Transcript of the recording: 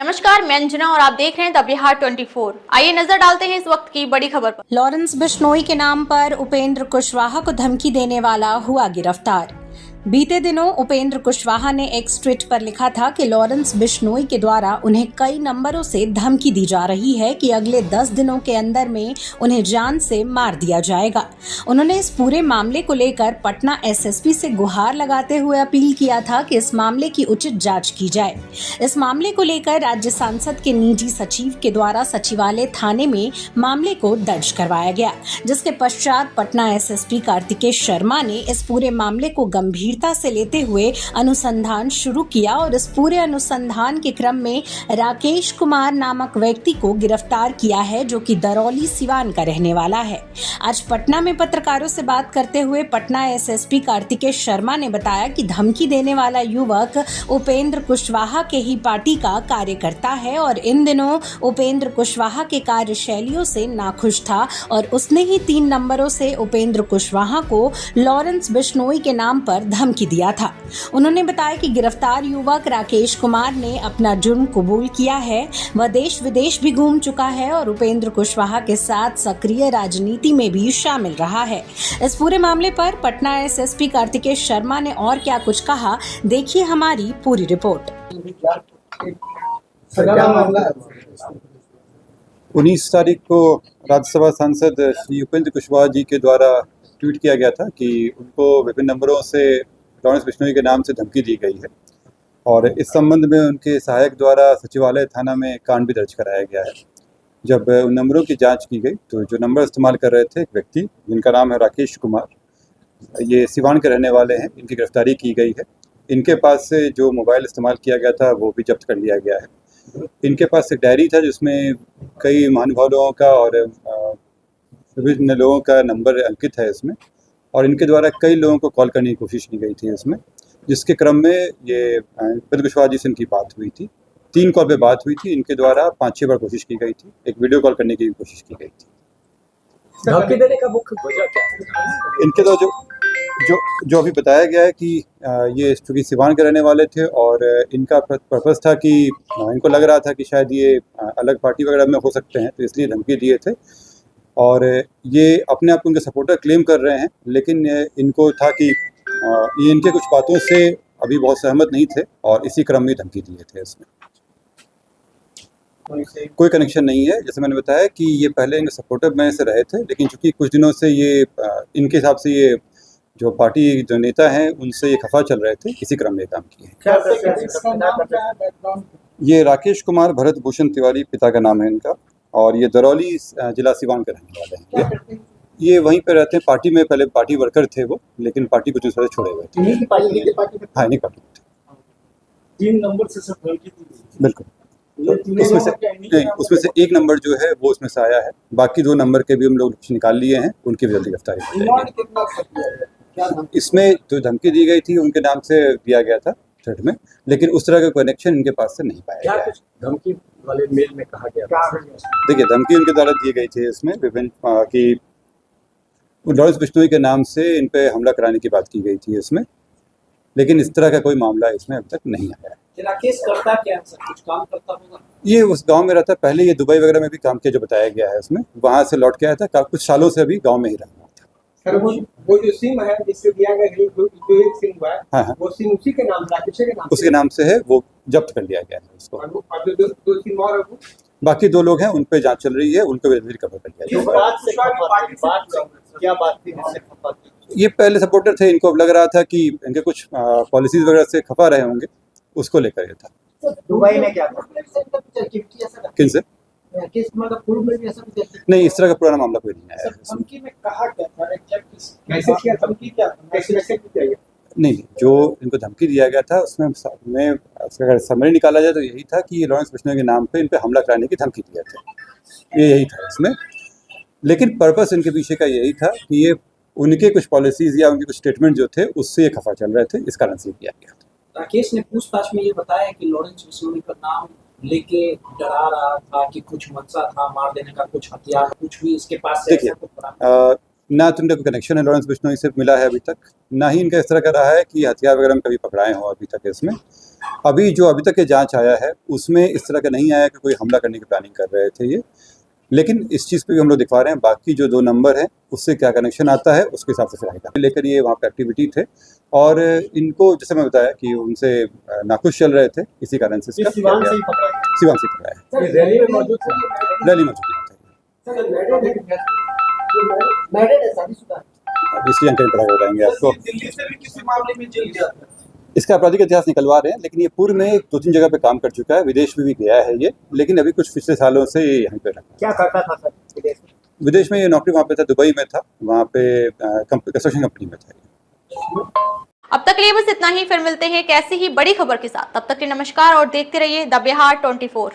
नमस्कार, मैं अंजना और आप देख रहे हैं द बिहार 24। आइए नजर डालते हैं इस वक्त की बड़ी खबर पर। लॉरेंस बिश्नोई के नाम पर उपेंद्र कुशवाहा को धमकी देने वाला हुआ गिरफ्तार। बीते दिनों उपेंद्र कुशवाहा ने एक्स ट्वीट पर लिखा था कि लॉरेंस बिश्नोई के द्वारा उन्हें कई नंबरों से धमकी दी जा रही है कि अगले 10 दिनों के अंदर में उन्हें जान से मार दिया जाएगा। उन्होंने इस पूरे मामले को लेकर पटना एसएसपी से गुहार लगाते हुए अपील किया था कि इस मामले की उचित जांच की जाए। इस मामले को लेकर राज्य सांसद के निजी सचिव के द्वारा सचिवालय थाने में मामले को दर्ज करवाया गया, जिसके पश्चात पटना एसएसपी कार्तिकेय शर्मा ने इस पूरे मामले को गंभीर से लेते हुए अनुसंधान शुरू किया और इस पूरे अनुसंधान के क्रम में राकेश कुमार नामक व्यक्ति को गिरफ्तार किया है, जो कि दरौली सिवान का रहने वाला है। आज पटना में पत्रकारों से बात करते हुए पटना एसएसपी कार्तिकेय शर्मा ने बताया कि धमकी देने वाला युवक उपेंद्र कुशवाहा के ही पार्टी का कार्यकर्ता है और इन दिनों उपेंद्र कुशवाहा के कार्यशैलियों से नाखुश था और उसने ही 3 नंबरों से उपेंद्र कुशवाहा को लॉरेंस बिश्नोई के नाम पर धमकी दिया था। उन्होंने बताया कि गिरफ्तार युवक राकेश कुमार ने अपना जुर्म कबूल किया है। वह देश विदेश भी घूम चुका है और उपेंद्र कुशवाहा के साथ सक्रिय राजनीति में भी शामिल रहा है। इस पूरे मामले पर पटना एसएसपी कार्तिकेय शर्मा ने और क्या कुछ कहा, देखिए हमारी पूरी रिपोर्ट। 19 तारीख को राज्यसभा सांसद श्री उपेंद्र कुशवाहा जी के द्वारा ट्वीट किया गया था कि उनको विभिन्न नंबरों से लॉरेंस बिश्नोई के नाम से धमकी दी गई है और इस संबंध में उनके सहायक द्वारा सचिवालय थाना में कांड भी दर्ज कराया गया है। जब उन नंबरों की जांच की गई तो जो नंबर इस्तेमाल कर रहे थे एक व्यक्ति जिनका नाम है राकेश कुमार, ये सिवान के रहने वाले हैं, इनकी गिरफ्तारी की गई है। इनके पास से जो मोबाइल इस्तेमाल किया गया था वो भी जब्त कर लिया गया है। इनके पास एक डायरी था जिसमें कई महानुभावों का और विभिन्न लोगों का नंबर अंकित है इसमें, और इनके द्वारा कई लोगों को कॉल करने की कोशिश की गई थी इसमें, जिसके क्रम में ये उपेंद्र कुशवाहा जी से इनकी बात हुई थी। 3 कॉल पे बात हुई थी। इनके द्वारा 5-6 बार कोशिश की गई थी, एक वीडियो कॉल करने की कोशिश की गई थी। धमकी देने का मुख्य वजह क्या है? इनके द्वारा जो अभी बताया गया है कि ये चूँकि सिवान के रहने वाले थे और इनका पर्पस था कि इनको लग रहा था कि शायद ये अलग पार्टी वगैरह में हो सकते हैं, तो इसलिए धमकी दिए थे। और ये अपने आप को उनके सपोर्टर क्लेम कर रहे हैं, लेकिन इनको था कि ये इनके कुछ बातों से अभी बहुत सहमत नहीं थे और इसी क्रम में धमकी दिए थे। इसमें कोई कनेक्शन नहीं है। जैसे मैंने बताया कि ये पहले इनके सपोर्टर में से रहे थे, लेकिन चूंकि कुछ दिनों से ये इनके हिसाब से ये जो पार्टी जो नेता हैं उनसे ये खफा चल रहे थे, इसी क्रम में काम किए हैं। ये राकेश कुमार भरत भूषण तिवारी पिता का नाम है इनका, और ये दरौली जिला सिवान के रहने वाले हैं। ये वहीं पे रहते हैं। पार्टी में पहले पार्टी वर्कर थे वो, लेकिन पार्टी कुछ दिनों से छोड़े हुए थे। हाँ, नहीं पार्टी थे। 3 नंबर से सब धमकी दी गई। बिल्कुल। उसमें से एक नंबर जो है वो उसमें से आया है। बाकी 2 नंबर के भी हम लोग निकाल लिए हैं, उनकी भी जल्दी गिरफ्तारी हो जाएगी। इसमें जो धमकी दी गई थी उनके नाम से दिया गया था थ्रेड में, लेकिन उस तरह का कनेक्शन इनके पास से नहीं पाया गया है। धमकी वाले मेल में कहा गया? देखिए, धमकी उनके द्वारा दी गई थी इसमें विभिन्न कि लॉरेंस बिश्नोई के नाम से इन पे हमला कराने की बात की गई थी इसमें, लेकिन इस तरह का कोई मामला इसमें अब तक नहीं आया है। राकेश करता क्या है सर? कुछ काम करता होगा? ये उस गांव में रहता, पहले ये दुबई वगैरह में भी काम किया जो बताया गया है उसमें, वहाँ से लौट के आया था। कुछ सालों से अभी गाँव में ही रहा था। सर वो जो सिम है जिससे दिया गया जो एक सिम हुआ है, हाँ, वो सिम उसी के नाम राकेश के नाम उसके नाम से है, वो जब्त कर लिया गया है उसको। और जो 2 सिम और बाकी 2 लोग हैं, उन पे जांच चल रही है, उनको भी रिकवर कर लिया गया। ये पहले सपोर्टर थे, इनको अब लग रहा था कि इनके कुछ पॉलिसीज वगैरह से खफा रहे होंगे, उसको लेकर ये था। दुबई में क्या किन से? नहीं, इस तरह का पुराना मामला कोई नहीं आया है। धमकी में कहा क्या था? कैसे किया धमकी? क्या कैसे किया? नहीं, जो इनको धमकी दिया गया था उसमें अगर समरी निकाला जाए तो यही था कि लॉरेंस बिश्नोई के नाम पे इन पे हमला कराने की धमकी दिया था, ये यही था इसमें। लेकिन पर्पस इनके पीछे का यही था कि ये उनके कुछ पॉलिसीज या उनके कुछ स्टेटमेंट जो थे उससे ये खफा चल रहे थे, इस कारण से किया गया था। राकेश ने पूछताछ में ये बताया कि लॉरेंस बिश्नोई का नाम लेके डरा रहा था कि कुछ मंशा था मार देने का, कुछ हथियार कुछ भी इसके पास से देखिए, ऐसा कुछ बरामद? ना तो इनका कोई कनेक्शन है लॉरेंस बिश्नोई से मिला है अभी तक, ना ही इनका इस तरह का रहा है कि हथियार वगैरह हम कभी पकड़ाए हों अभी तक इसमें। अभी तक के जांच आया है उसमें इस तरह का नहीं आया कि कोई हमला करने की प्लानिंग कर रहे थे ये, लेकिन इस चीज़ पे भी हम लोग दिखा रहे हैं बाकी जो 2 नंबर हैं उससे क्या कनेक्शन आता है उसके हिसाब से फिर आएगा। लेकर ये वहाँ पे एक्टिविटी थे और इनको जैसे मैं बताया कि उनसे नाखुश चल रहे थे, इसी कारण से इसका सिवान से ही पकड़ा? सिवान से पकड़ा है, सर रैली में मौजूद थे। रैली में मौजूद नहीं थे। सर मैरिड है, शादीशुदा है। अब इसकी जानकारी पता बताएंगे आपको। दिल्ली से भी किसी मामले में जेल गया था? इसका आपराधिक इतिहास निकलवा रहे हैं, लेकिन ये पूर्व में 2-3 जगह पे काम कर चुका है, विदेश में भी गया है ये, लेकिन अभी कुछ पिछले सालों से ये यहीं पे रहा। क्या करता था सर विदेश में? विदेश में ये नौकरी वहाँ पे था, दुबई में था, वहाँ पे कंस्ट्रक्शन कंपनी में था ये। अब तक के लिए बस इतना ही, फिर मिलते हैं एक ऐसी ही बड़ी खबर के साथ। तब तक के लिए नमस्कार और देखते रहिए द बिहार 24।